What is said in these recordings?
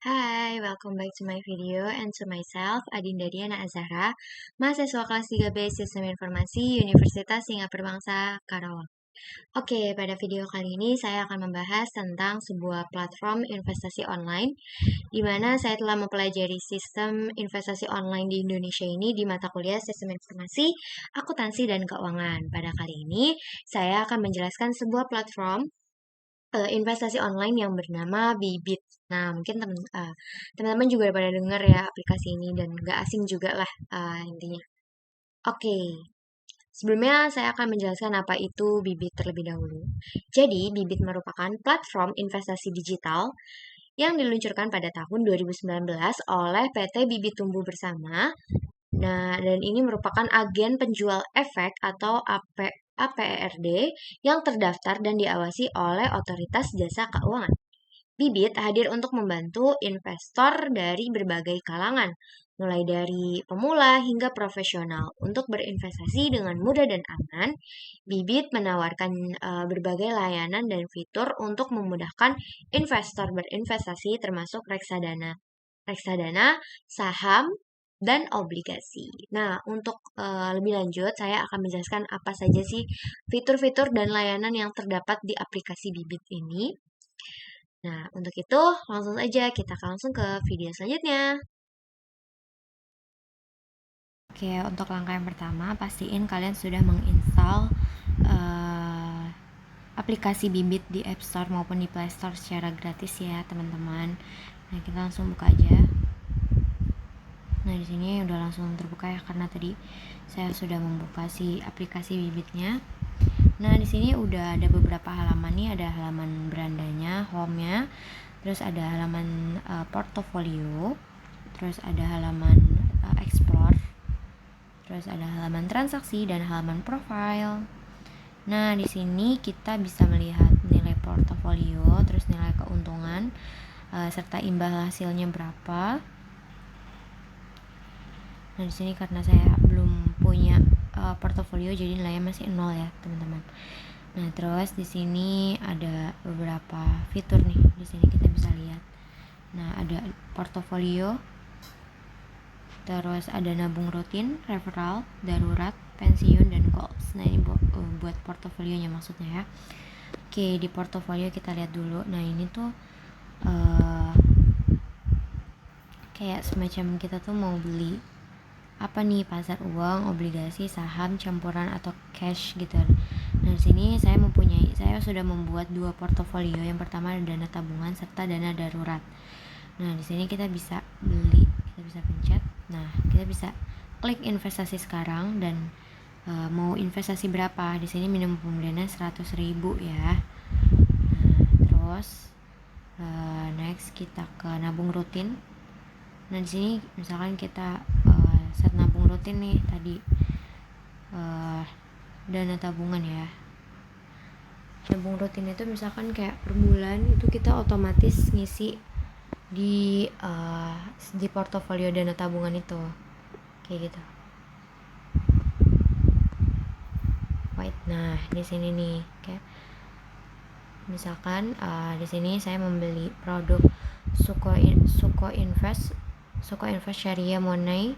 Hai, welcome back to my video and to myself, Adinda Diana Azahra, mahasiswa kelas 3B Sistem Informasi Universitas Singapura Bangsa, Karawang. Oke, pada video kali ini saya akan membahas tentang sebuah platform investasi online, di mana saya telah mempelajari sistem investasi online di Indonesia ini di mata kuliah Sistem Informasi, Akuntansi, dan Keuangan. Pada kali ini, saya akan menjelaskan sebuah platform investasi online yang bernama Bibit. Nah, mungkin teman-teman juga udah pada dengar ya aplikasi ini dan gak asing juga lah intinya. Oke, sebelumnya saya akan menjelaskan apa itu Bibit terlebih dahulu. Jadi, Bibit merupakan platform investasi digital yang diluncurkan pada tahun 2019 oleh PT Bibit Tumbuh Bersama. Nah, dan ini merupakan agen penjual efek atau APERD yang terdaftar dan diawasi oleh Otoritas Jasa Keuangan. Bibit hadir untuk membantu investor dari berbagai kalangan, mulai dari pemula hingga profesional. Untuk berinvestasi dengan mudah dan aman, Bibit menawarkan berbagai layanan dan fitur untuk memudahkan investor berinvestasi termasuk reksadana, saham, dan obligasi. Nah, untuk lebih lanjut, saya akan menjelaskan apa saja sih fitur-fitur dan layanan yang terdapat di aplikasi Bibit ini. Nah, untuk itu langsung aja kita langsung ke video selanjutnya. Oke, untuk langkah yang pertama, pastiin kalian sudah menginstal aplikasi Bibit di App Store maupun di Play Store secara gratis ya, teman-teman. Nah, kita langsung buka aja. Nah, di sini udah langsung terbuka ya karena tadi saya sudah membuka si aplikasi Bibitnya. Nah, di sini udah ada beberapa halaman nih, ada halaman berandanya, home-nya, terus ada halaman portofolio, terus ada halaman explore, terus ada halaman transaksi dan halaman profile. Nah, di sini kita bisa melihat nilai portofolio, terus nilai keuntungan, serta imbal hasilnya berapa. Nah, di sini karena saya belum punya portofolio jadi nilainya masih 0 ya, teman-teman. Nah, terus di sini ada beberapa fitur nih. Di sini kita bisa lihat. Nah, ada portofolio. Terus ada nabung rutin, referral, darurat, pensiun, dan goals. Nah, ini buat portofolionya maksudnya ya. Oke, di portofolio kita lihat dulu. Nah, ini tuh kayak semacam kita tuh mau beli apa nih, pasar uang, obligasi, saham, campuran atau cash gitu. Nah, di sini saya sudah membuat 2 portofolio. Yang pertama ada dana tabungan serta dana darurat. Nah, di sini kita bisa beli, kita bisa pencet. Nah, kita bisa klik investasi sekarang dan mau investasi berapa. Di sini minimum pembeliannya 100.000 ya. Nah, terus next kita ke nabung rutin. Nah, di sini misalkan kita set nabung rutin nih tadi dana tabungan ya. Nabung rutin itu misalkan kayak per bulan itu kita otomatis ngisi di portofolio dana tabungan itu kayak gitu. Nah, di sini nih kayak misalkan di sini saya membeli produk Suko Invest Sharia Money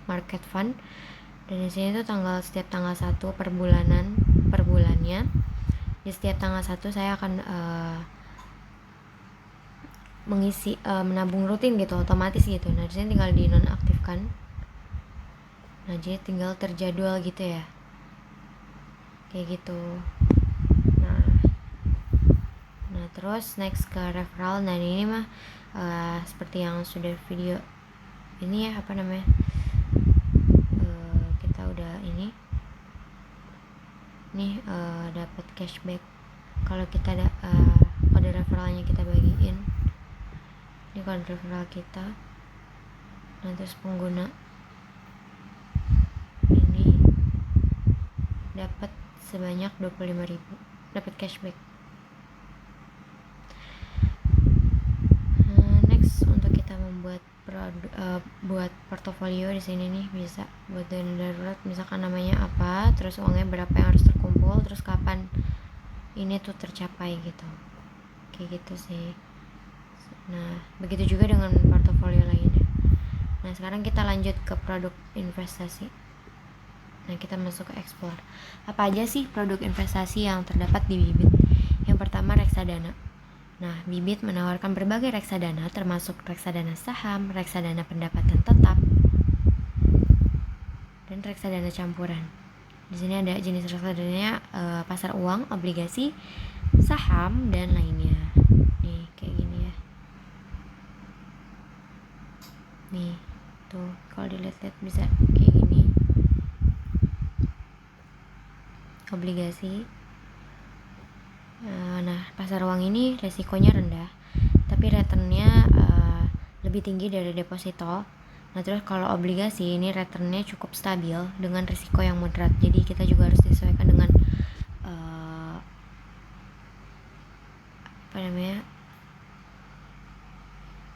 Market Fund, dan di sini tuh setiap tanggal 1 per bulannya. Di setiap tanggal 1 saya akan mengisi menabung rutin gitu, otomatis gitu. Nah, di sini tinggal dinonaktifkan. Nah, jadi tinggal terjadwal gitu ya. Kayak gitu. Nah, terus next ke referral. Nah, ini mah seperti yang sudah video ini ya, apa namanya, kita udah ini nih dapat cashback kalau kita ada kode referralnya kita bagiin. Ini kode referral kita. Nah, terus pengguna ini dapat sebanyak 25.000 dapat cashback. Untuk kita membuat buat portofolio di sini nih bisa buat dana darurat, misalkan namanya apa, terus uangnya berapa yang harus terkumpul, terus kapan ini tuh tercapai gitu, kayak gitu sih. Nah, begitu juga dengan portofolio lainnya. Nah, sekarang kita lanjut ke produk investasi. Nah, kita masuk ke explore. Apa aja sih produk investasi yang terdapat di Bibit? Yang pertama, reksadana. Nah, Bibit menawarkan berbagai reksadana termasuk reksadana saham, reksadana pendapatan tetap, dan reksadana campuran. Di sini ada jenis reksadananya pasar uang, obligasi, saham, dan lainnya. Nih, kayak gini ya. Nih, tuh kalau dilihat-lihat bisa kayak gini. Obligasi. Nah, pasar uang ini resikonya rendah, tapi returnnya lebih tinggi dari deposito. Nah, terus kalau obligasi ini returnnya cukup stabil dengan risiko yang moderat. Jadi kita juga harus disesuaikan dengan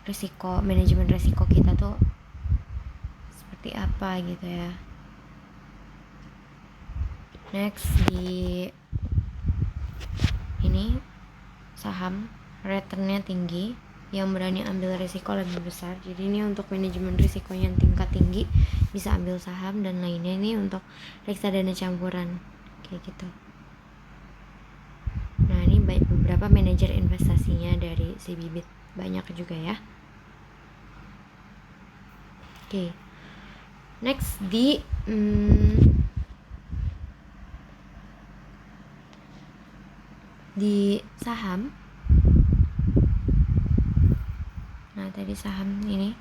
risiko, manajemen risiko kita tuh seperti apa gitu ya. Next, di ini saham returnnya tinggi, yang berani ambil risiko lebih besar. Jadi ini untuk manajemen risiko yang tingkat tinggi bisa ambil saham, dan lainnya ini untuk reksadana campuran kayak gitu. Nah, ini beberapa manajer investasinya dari si Bibit, banyak juga ya. Oke. Next, di saham. Nah, tadi saham ini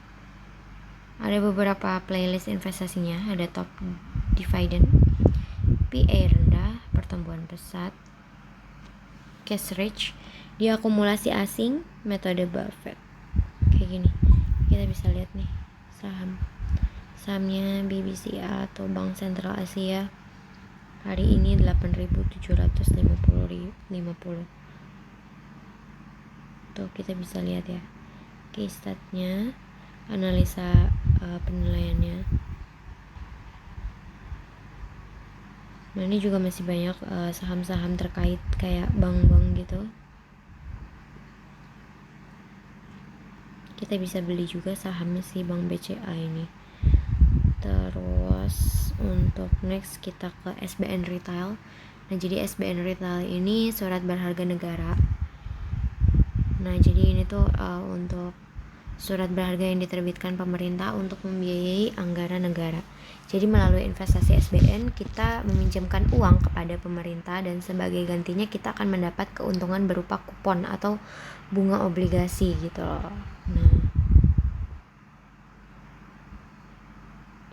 ada beberapa playlist investasinya. Ada top dividend, PA rendah, pertumbuhan pesat, cash rich, diakumulasi asing, metode Buffett. Kayak gini. Kita bisa lihat nih sahamnya BBCA atau Bank Sentral Asia. Hari ini 8.750. Tuh kita bisa lihat ya. Case statnya, analisa penilaiannya. Nah, ini juga masih banyak saham-saham terkait kayak bank-bank gitu. Kita bisa beli juga sahamnya si Bank BCA ini. Terus untuk next kita ke SBN Retail. Nah, jadi SBN Retail ini surat berharga negara. Nah, jadi ini tuh untuk surat berharga yang diterbitkan pemerintah untuk membiayai anggaran negara. Jadi melalui investasi SBN kita meminjamkan uang kepada pemerintah, dan sebagai gantinya kita akan mendapat keuntungan berupa kupon atau bunga obligasi gitu loh. Nah,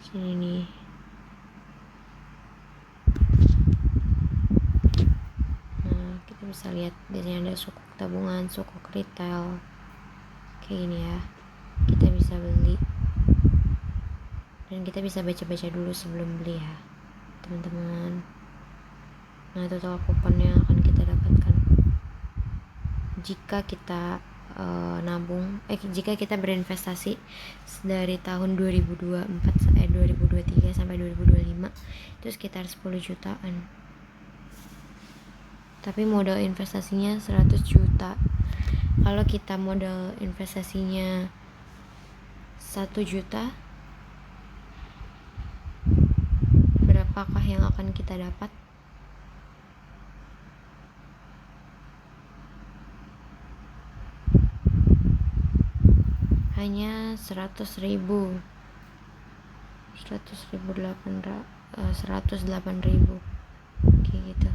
sini nih. Nah, kita bisa lihat di sini ada sukuk tabungan, sukuk retail. Kayak gini ya. Kita bisa beli. Dan kita bisa baca-baca dulu sebelum beli ya, teman-teman. Nah, itu total kupon yang akan kita dapatkan jika kita jika kita berinvestasi dari tahun 2023 sampai 2025 itu sekitar 10 jutaan. Tapi modal investasinya 100 juta. Kalau kita modal investasinya 1 juta, berapakah yang akan kita dapat? Hanya 108.000 kayak gitu.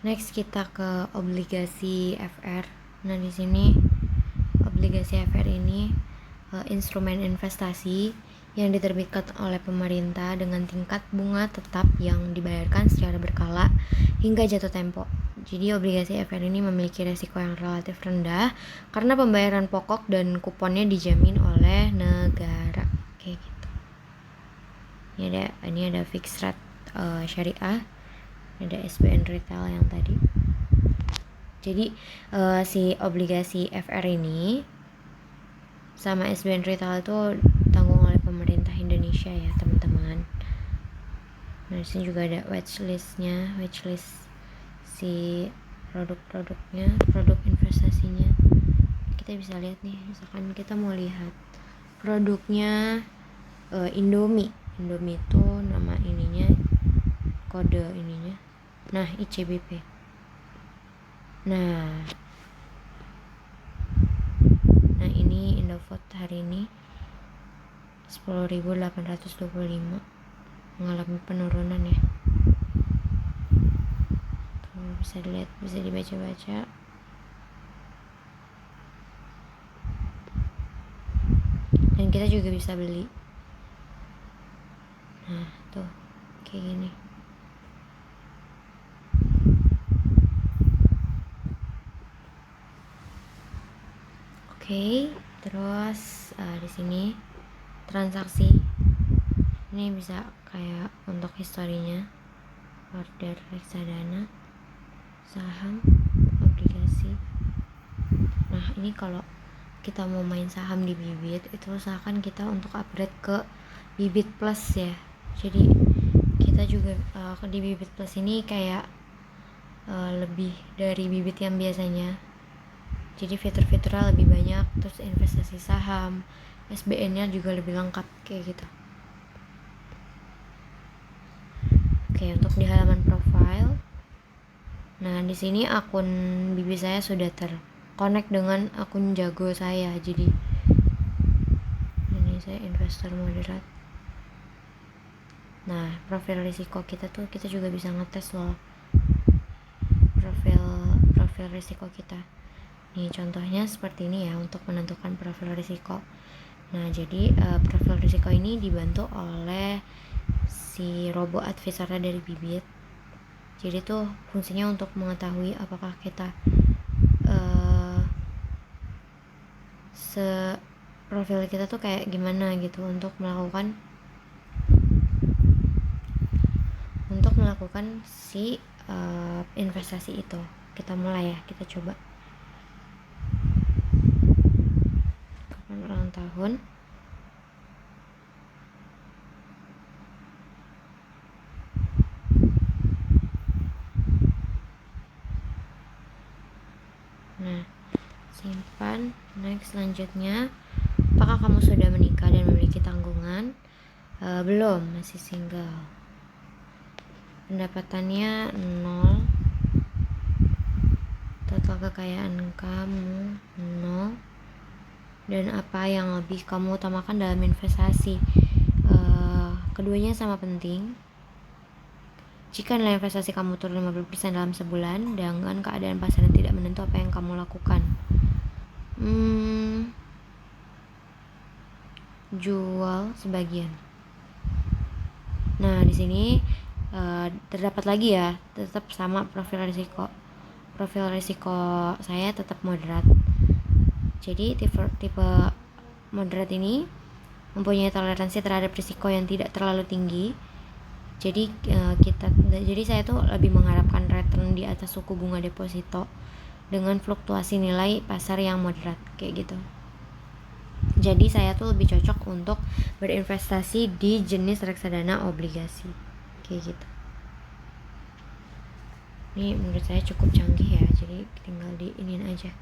Next kita ke obligasi FR. Nah, di sini obligasi FR ini instrumen investasi yang diterbitkan oleh pemerintah dengan tingkat bunga tetap yang dibayarkan secara berkala hingga jatuh tempo. Jadi obligasi FR ini memiliki resiko yang relatif rendah karena pembayaran pokok dan kuponnya dijamin oleh negara. Kayak gitu. Ini ada fixed rate syariah, ada SBN Retail yang tadi. Jadi si obligasi FR ini sama SBN Retail itu tanggung oleh pemerintah Indonesia ya, teman-teman. Nah, di sini juga ada watchlist si produk-produknya, produk investasinya. Kita bisa lihat nih, misalkan kita mau lihat produknya Indomie itu nama ininya, kode ininya, nah ICBP. Nah ini Indofood hari ini 10.825 mengalami penurunan ya. Tuh, bisa dilihat, bisa dibaca-baca. Dan kita juga bisa beli. Nah tuh kayak gini. Oke, terus di sini transaksi ini bisa kayak untuk historinya, order reksadana, saham, obligasi. Nah ini kalau kita mau main saham di Bibit itu usahakan kita untuk upgrade ke Bibit Plus ya. Jadi kita juga di Bibit Plus ini kayak lebih dari Bibit yang biasanya. Jadi fitur-fiturnya lebih banyak, terus investasi saham, SBN-nya juga lebih lengkap kayak gitu. Oke, untuk di halaman profile, nah di sini akun Bibi saya sudah terkonek dengan akun jago saya. Jadi ini saya investor moderat. Nah, profil risiko kita juga bisa ngetes loh profil risiko kita. Nih contohnya seperti ini ya untuk menentukan profil risiko. Nah jadi profil risiko ini dibantu oleh si robot advisornya dari Bibit. Jadi tuh fungsinya untuk mengetahui apakah kita profil kita tuh kayak gimana gitu untuk melakukan si investasi itu. Kita mulai ya, kita coba. Kapan ulang tahun? Nah, simpan. Next, selanjutnya, apakah kamu sudah menikah dan memiliki tanggungan? Belum, masih single. Pendapatannya 0, total kekayaan kamu 0, dan apa yang lebih kamu utamakan dalam investasi? Keduanya sama penting. Jika nilai investasi kamu turun 50% dalam sebulan dengan keadaan pasar yang tidak menentu, apa yang kamu lakukan? Jual sebagian. Nah, di sini terdapat lagi ya, tetap sama profil risiko. Profil risiko saya tetap moderat. Jadi tipe moderat ini mempunyai toleransi terhadap risiko yang tidak terlalu tinggi. Jadi saya tuh lebih mengharapkan return di atas suku bunga deposito dengan fluktuasi nilai pasar yang moderat kayak gitu. Jadi saya tuh lebih cocok untuk berinvestasi di jenis reksadana obligasi kayak gitu. Ini menurut saya cukup canggih ya, jadi tinggal diinin aja.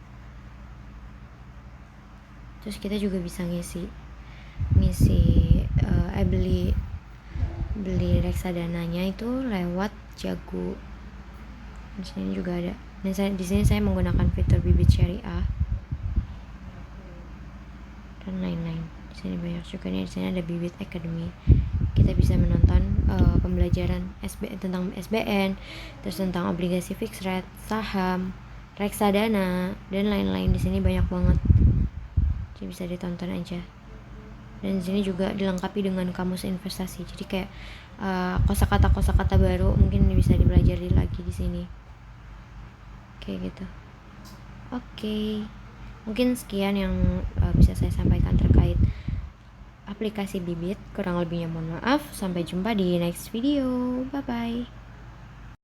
Terus kita juga bisa beli reksadananya itu lewat Jago. Di sini juga ada. Dan di sini saya menggunakan fitur Bibit Syariah dan lain-lain. Di sini banyak juga nih. Di sini ada Bibit Academy. Kita bisa menonton pembelajaran tentang SBN, terus tentang obligasi fixed rate, saham, reksadana, dan lain-lain. Di sini banyak banget. Jadi bisa ditonton aja. Dan di sini juga dilengkapi dengan kamus investasi. Jadi kayak kosakata baru mungkin bisa dipelajari lagi di sini. Kayak gitu. Oke. Mungkin sekian yang bisa saya sampaikan terkait aplikasi Bibit. Kurang lebihnya mohon maaf. Sampai jumpa di next video. Bye bye.